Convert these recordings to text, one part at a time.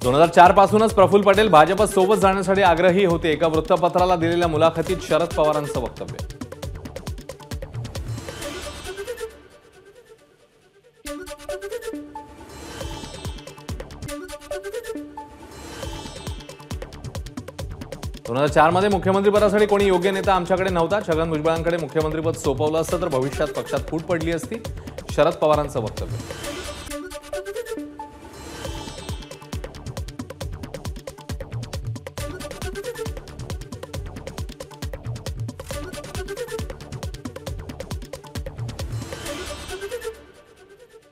2004 पासूनच प्रफुल्ल पटेल भाजपत सोबत जाण्यासाठी आग्रही होते। एका वृत्तपत्राला दिलेल्या मुलाखतीत शरद पवारांचं वक्तव्य। दोन 2004 मध्ये मुख्यमंत्रीपदासाठी कोणी योग्य नेता आमच्याकडे नव्हता। छगन भुजबळांकडे मुख्यमंत्रीपद सोपवलं असतं तर भविष्यात पक्षात फूट पडली असती। शरद पवारांचं वक्तव्य।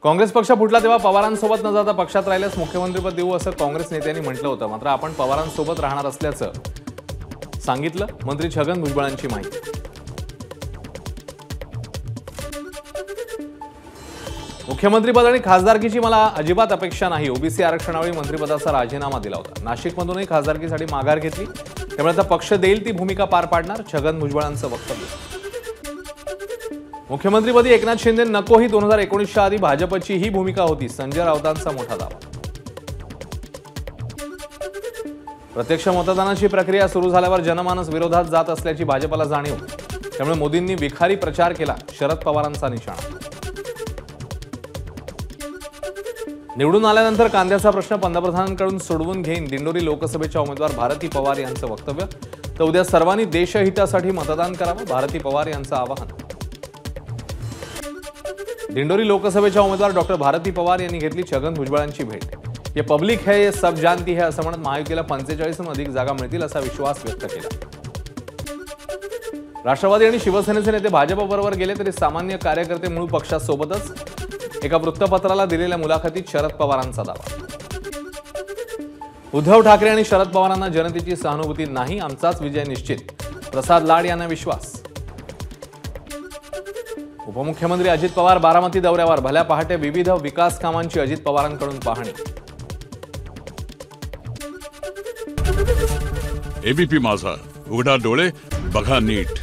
काँग्रेस पक्ष फुटला तेव्हा पवारांसोबत न जाता पक्षात राहिल्यास मुख्यमंत्रीपद देऊ असं काँग्रेस नेत्यांनी म्हटलं होतं। मात्र आपण पवारांसोबत राहणार असल्याचं सांगितलं। मंत्री छगन भुजबळांची माहिती। मुख्यमंत्रीपद आणि खासदारकीची मला अजिबात अपेक्षा नाही। ओबीसी आरक्षणावेळी मंत्रिपदाचा राजीनामा दिला होता। नाशिकमधूनही खासदारकीसाठी माघार घेतली, त्यामुळे आता पक्ष देईल ती भूमिका पार पाडणार। छगन भुजबळांचं वक्तव्य। मुख्यमंत्रीपदी एकनाथ शिंदे नको ही 2019च्या आधी भाजपची ही भूमिका होती। संजय राऊतांचा मोठा दावा। प्रत्यक्ष मतदानाची प्रक्रिया सुरू झाल्यावर जनमानस विरोधात जात असल्याची भाजपला जाणीव, त्यामुळे मोदींनी विखारी प्रचार केला। शरद पवारांचा निशाणा। निवडून आल्यानंतर कांद्याचा प्रश्न पंतप्रधानांकडून सोडवून घेईन। दिंडोरी लोकसभेच्या उमेदवार भारती पवार यांचं वक्तव्य। तर उद्या सर्वांनी देशहितासाठी मतदान करावं, भारती पवार यांचं आवाहन। दिंडोरी लोकसभेच्या उमेदवार डॉक्टर भारती पवार यांनी घेतली छगन भुजबळांची भेट। ये पब्लिक है, ये सब जानती है असं म्हणत महायुतीला 45हून अधिक जागा मिळतील असा विश्वास व्यक्त केला। राष्ट्रवादी आणि शिवसेनेचे नेते भाजपबरोबर गेले तरी सामान्य कार्यकर्ते मूळ पक्षासोबतच। एका वृत्तपत्राला दिलेल्या मुलाखतीत शरद पवारांचा दावा। उद्धव ठाकरे आणि शरद पवारांना जनतेची सहानुभूती नाही, आमचाच विजय निश्चित। प्रसाद लाड यांना विश्वास। उपमुख्यमंत्री अजित पवार बारामती दौऱ्यावर। भल्या पहाटे विविध विकास कामांची अजित पवारांकडून पाहणी। एबीपी माझा, उघडा डोळे बघा नीट।